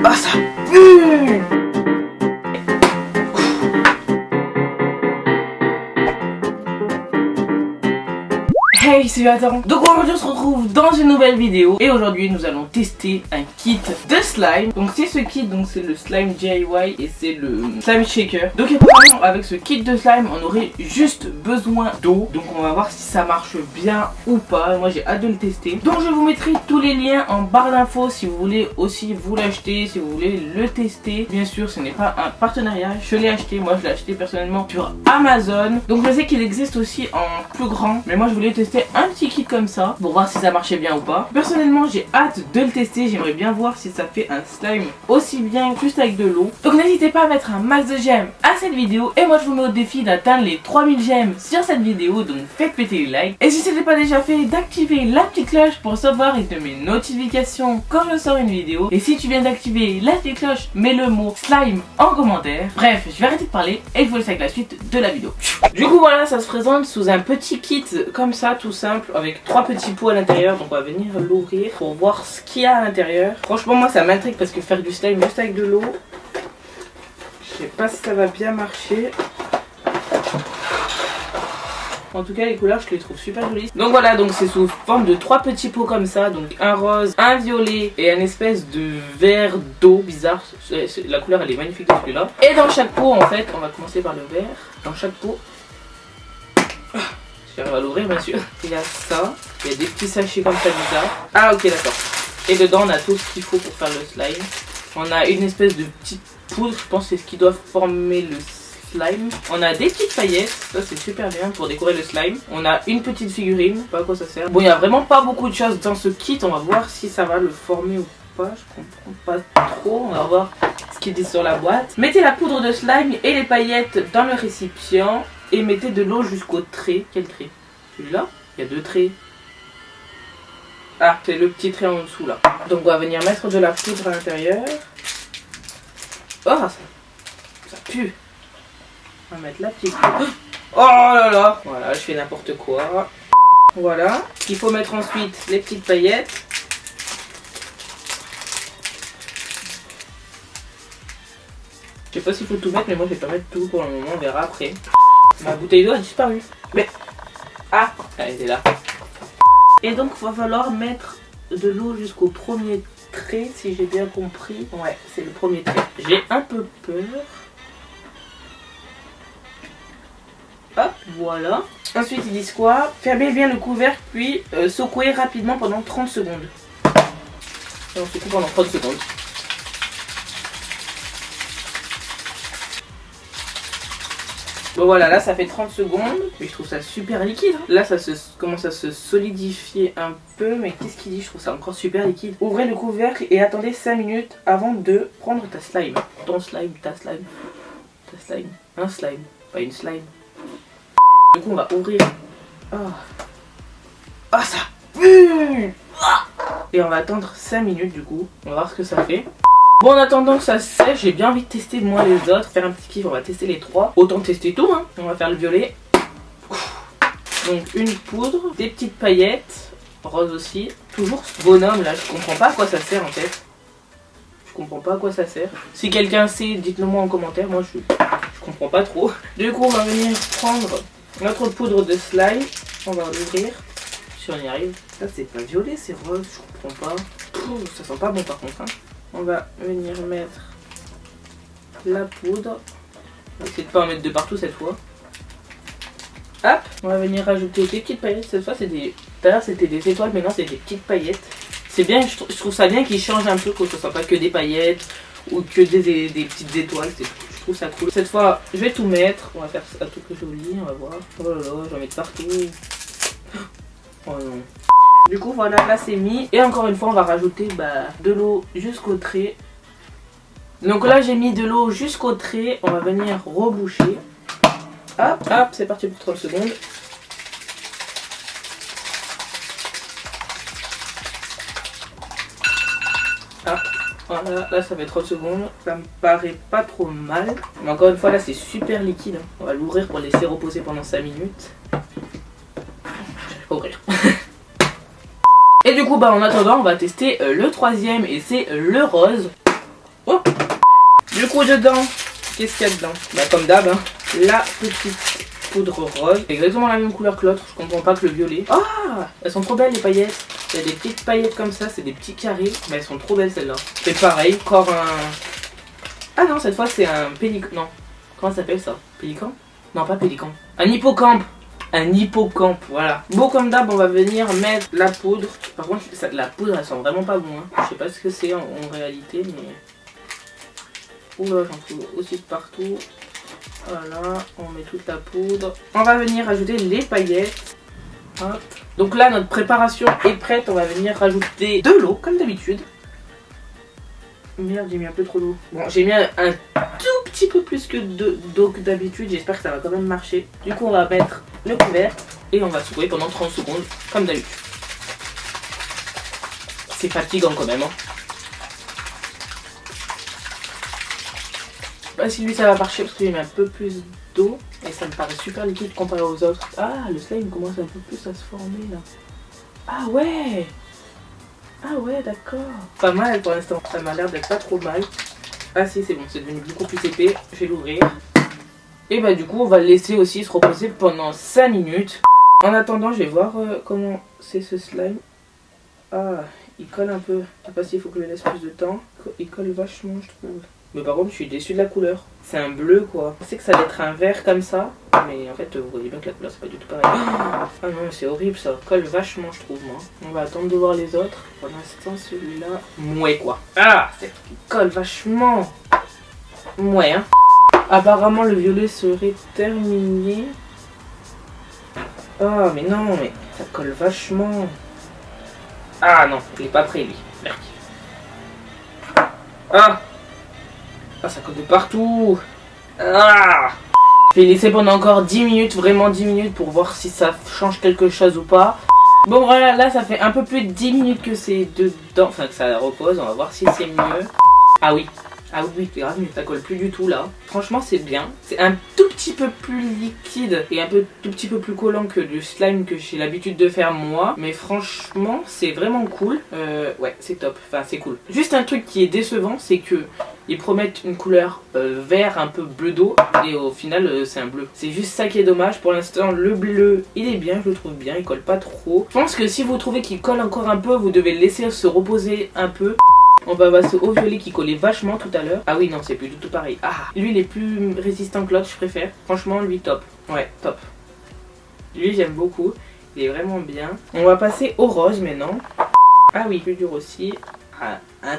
Ah ça pue. Hey, c'est Jonathan. Donc aujourd'hui on se retrouve dans une nouvelle vidéo et aujourd'hui nous allons tester un kit de slime. Donc c'est ce kit, donc c'est le slime DIY et c'est le slime shaker. Donc apparemment avec ce kit de slime on aurait juste besoin d'eau. Donc on va voir si ça marche bien ou pas. Moi j'ai hâte de le tester. Donc je vous mettrai tous les liens en barre d'infos si vous voulez aussi vous l'acheter, si vous voulez le tester. Bien sûr ce n'est pas un partenariat, je l'ai acheté, moi je l'ai acheté personnellement sur Amazon. Donc je sais qu'il existe aussi en plus grand, mais moi je voulais tester un petit kit comme ça pour voir si ça marchait bien ou pas. Personnellement j'ai hâte de le tester, j'aimerais bien voir si ça fait un slime aussi bien juste avec de l'eau. Donc n'hésitez pas à mettre un max de j'aime à cette vidéo et moi je vous mets au défi d'atteindre les 3000 j'aime sur cette vidéo, donc faites péter les likes. Et si ce n'est pas déjà fait, d'activer la petite cloche pour recevoir de mes notifications quand je sors une vidéo. Et si tu viens d'activer la petite cloche, mets le mot slime en commentaire. Bref, je vais arrêter de parler et je vous laisse avec la suite de la vidéo. Du coup voilà, ça se présente sous un petit kit comme ça, tout simple, avec 3 petits pots à l'intérieur. Donc on va venir l'ouvrir pour voir ce qu'il y a à l'intérieur. Franchement moi ça m'intrigue parce que faire du slime juste avec de l'eau, je sais pas si ça va bien marcher. En tout cas les couleurs je les trouve super jolies. Donc voilà, donc c'est sous forme de 3 petits pots comme ça. Donc un rose, un violet et un espèce de vert d'eau bizarre. La couleur elle est magnifique dans celui-là. Et dans chaque pot en fait, on va commencer par le vert. Dans chaque pot, j'arrive à l'ouvrir bien sûr. Il y a ça, il y a des petits sachets comme ça bizarres. Ah ok d'accord. Et dedans on a tout ce qu'il faut pour faire le slime. On a une espèce de petite poudre, je pense que c'est ce qui doit former le slime. On a des petites paillettes, ça c'est super bien pour décorer le slime. On a une petite figurine, pas à quoi ça sert. Bon il n'y a vraiment pas beaucoup de choses dans ce kit, on va voir si ça va le former ou pas. Je comprends pas trop, on va voir ce qu'il dit sur la boîte. Mettez la poudre de slime et les paillettes dans le récipient et mettez de l'eau jusqu'au trait. Quel trait? Celui-là? Il y a 2 traits. Ah, c'est le petit trait en dessous là. Donc on va venir mettre de la poudre à l'intérieur. Oh, ça pue. On va mettre la petite poudre. Oh là là. Voilà, je fais n'importe quoi. Voilà. Il faut mettre ensuite les petites paillettes. Je sais pas s'il faut tout mettre, mais moi je vais pas mettre tout pour le moment, on verra après. Ma bouteille d'eau a disparu. Mais... ah, elle était là. Et donc il va falloir mettre de l'eau jusqu'au premier trait, si j'ai bien compris. Ouais, c'est le premier trait. J'ai un peu peur. Hop, voilà. Ensuite ils disent quoi? Fermez bien le couvercle, puis secouez rapidement pendant 30 secondes. Et on secoue pendant 30 secondes. Bon voilà, là ça fait 30 secondes, mais je trouve ça super liquide. Là ça commence à se solidifier un peu, mais qu'est-ce qu'il dit? Je trouve ça encore super liquide. Ouvrez le couvercle et attendez 5 minutes avant de prendre ta slime. Ton slime, ta slime, ta slime, un slime, pas une slime. Du coup on va ouvrir. Oh, oh ça pue. Et on va attendre 5 minutes du coup, on va voir ce que ça fait. Bon en attendant que ça sèche, j'ai bien envie de tester moi les autres, faire un petit kiff, on va tester les 3. Autant tester tout hein. On va faire le violet. Donc une poudre, des petites paillettes, rose aussi. Toujours ce bonhomme là, je comprends pas à quoi ça sert en fait. Je comprends pas à quoi ça sert. Si quelqu'un sait, dites-le moi en commentaire, moi je comprends pas trop. Du coup on va venir prendre notre poudre de slime, on va l'ouvrir, si on y arrive. Ça c'est pas violet, c'est rose, je comprends pas. Ça sent pas bon par contre hein. On va venir mettre la poudre. On va essayer de pas en mettre de partout cette fois. Hop. On va venir rajouter des petites paillettes. Cette fois c'est des... tout à l'heure c'était des étoiles, maintenant c'est des petites paillettes. C'est bien, je trouve ça bien qu'ils changent un peu, que ce soit pas que des paillettes ou que des petites étoiles. Je trouve ça cool. Cette fois je vais tout mettre. On va faire ça tout joli, on va voir. Oh là là, je vais en mettre partout. Oh non. Du coup voilà, là c'est mis. Et encore une fois on va rajouter de l'eau jusqu'au trait. Donc là j'ai mis de l'eau jusqu'au trait. On va venir reboucher. Hop, hop, c'est parti pour 30 secondes. Hop, voilà, là ça fait 30 secondes. Ça me paraît pas trop mal. Mais encore une fois là c'est super liquide. On va l'ouvrir pour laisser reposer pendant 5 minutes. Je vais pas ouvrir. Et du coup en attendant on va tester le 3e et c'est le rose. Oh. Du coup dedans, qu'est-ce qu'il y a dedans? Bah comme d'hab, hein, la petite poudre rose. C'est exactement la même couleur que l'autre, je comprends pas que le violet. Ah, elles sont trop belles les paillettes. Il y a des petites paillettes comme ça, c'est des petits carrés. Mais elles sont trop belles celles-là. C'est pareil, encore un... Ah non, cette fois c'est un pélican. Non, comment ça s'appelle ça? Pélican? Non, pas pélican. Un hippocampe. Un hippocampe, voilà. Bon, comme d'hab, on va venir mettre la poudre. Par contre, la poudre, elle sent vraiment pas bon. Hein. Je sais pas ce que c'est en réalité, mais... Oula, j'en trouve aussi de partout. Voilà, on met toute la poudre. On va venir ajouter les paillettes. Hop. Donc là, notre préparation est prête. On va venir rajouter de l'eau, comme d'habitude. Merde, j'ai mis un peu trop d'eau. Bon, j'ai mis un tout petit peu plus que d'eau que d'habitude. J'espère que ça va quand même marcher. Du coup, on va mettre le couvercle et on va secouer pendant 30 secondes, comme d'habitude. C'est fatigant quand même. Hein. Bah, si lui, ça va marcher parce que j'ai mis un peu plus d'eau. Et ça me paraît super liquide comparé aux autres. Ah, le slime commence un peu plus à se former là. Ah ouais! Ah ouais, d'accord. Pas mal pour l'instant. Ça m'a l'air d'être pas trop mal. Ah si, c'est bon, c'est devenu beaucoup plus épais. Je vais l'ouvrir. Et bah du coup, on va le laisser aussi se reposer pendant 5 minutes. En attendant, je vais voir comment c'est ce slime. Ah, il colle un peu. Je sais pas s'il faut que je le laisse plus de temps. Il colle vachement, je trouve. Mais par contre, je suis déçue de la couleur. C'est un bleu, quoi. Je sais que ça va être un vert comme ça. Mais en fait, vous voyez bien que la couleur, c'est pas du tout pareil. Ah non, c'est horrible, ça colle vachement, je trouve, moi. On va attendre de voir les autres. Pour l'instant, celui-là... Mouais, quoi. Ah, il colle vachement. Mouais, hein. Apparemment, le violet serait terminé. Ah, mais non, mais ça colle vachement. Ah non, il est pas prêt, lui. Merde. Ah. Ah, ça colle de partout. Ah. Je vais laisser pendant encore 10 minutes, vraiment 10 minutes pour voir si ça change quelque chose ou pas. Bon voilà, là ça fait un peu plus de 10 minutes que c'est dedans, enfin que ça repose, on va voir si c'est mieux. Ah oui, grave, mais ça colle plus du tout là. Franchement c'est bien, c'est un tout petit peu plus liquide et un tout petit peu plus collant que du slime que j'ai l'habitude de faire moi. Mais franchement c'est vraiment cool, ouais c'est top, enfin c'est cool. Juste un truc qui est décevant, c'est que ils promettent une couleur vert un peu bleu d'eau et au final c'est un bleu. C'est juste ça qui est dommage. Pour l'instant le bleu il est bien, je le trouve bien, il colle pas trop. Je pense que si vous trouvez qu'il colle encore un peu, vous devez le laisser se reposer un peu. On va passer au violet qui collait vachement tout à l'heure. Ah oui non c'est plus du tout pareil. Ah lui il est plus résistant que l'autre, je préfère. Franchement lui top. Ouais top. Lui j'aime beaucoup. Il est vraiment bien. On va passer au rose maintenant. Ah oui plus dur aussi. Ah, un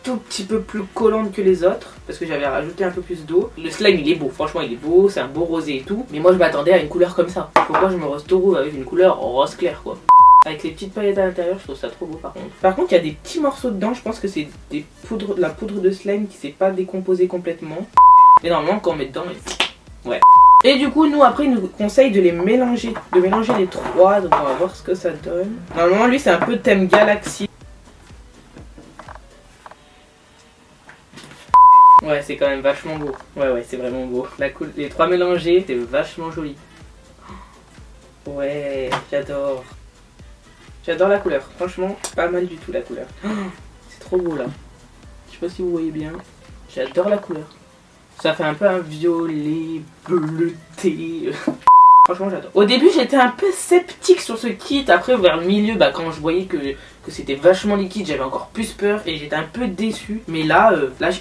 tout petit peu plus collante que les autres parce que j'avais rajouté un peu plus d'eau. Le slime il est beau, franchement il est beau, c'est un beau rosé et tout. Mais moi je m'attendais à une couleur comme ça. Pourquoi je me restaure avec une couleur rose clair quoi. Avec les petites paillettes à l'intérieur, je trouve ça trop beau par contre. Par contre il y a des petits morceaux dedans, je pense que c'est de la poudre de slime qui s'est pas décomposée complètement. Et normalement quand on met dedans, ouais. Et du coup nous après il nous conseille de les mélanger, de mélanger les trois, donc on va voir ce que ça donne. Normalement lui c'est un peu thème galaxie. Ouais, c'est quand même vachement beau. Ouais, c'est vraiment beau. Les trois mélangés, c'est vachement joli. Ouais, j'adore. J'adore la couleur. Franchement, pas mal du tout la couleur. C'est trop beau là. Je sais pas si vous voyez bien. J'adore la couleur. Ça fait un peu un violet bleuté. Franchement, j'adore. Au début, j'étais un peu sceptique sur ce kit. Après, vers le milieu, bah, quand je voyais que c'était vachement liquide, j'avais encore plus peur et j'étais un peu déçu. Mais là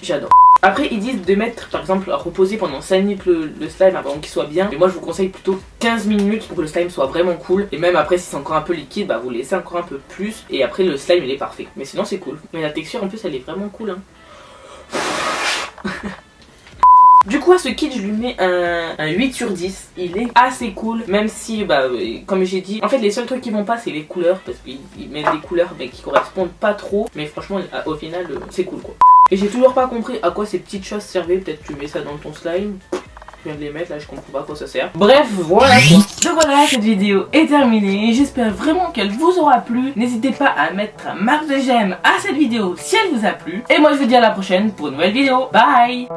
j'adore. Après ils disent de mettre par exemple à reposer pendant 5 minutes le slime avant qu'il soit bien. Mais moi je vous conseille plutôt 15 minutes pour que le slime soit vraiment cool. Et même après si c'est encore un peu liquide, bah vous laissez encore un peu plus. Et après le slime il est parfait. Mais sinon c'est cool. Mais la texture en plus elle est vraiment cool hein. Du coup à ce kit je lui mets un 8 sur 10. Il est assez cool. Même si bah comme j'ai dit, en fait les seuls trucs qui vont pas c'est les couleurs. Parce qu'ils mettent des couleurs mais qui correspondent pas trop. Mais franchement au final c'est cool quoi. Et j'ai toujours pas compris à quoi ces petites choses servaient. Peut-être tu mets ça dans ton slime. Je viens de les mettre là, je comprends pas à quoi ça sert. Bref, voilà quoi. Donc voilà, cette vidéo est terminée. J'espère vraiment qu'elle vous aura plu. N'hésitez pas à mettre un marque de j'aime à cette vidéo si elle vous a plu. Et moi je vous dis à la prochaine pour une nouvelle vidéo. Bye.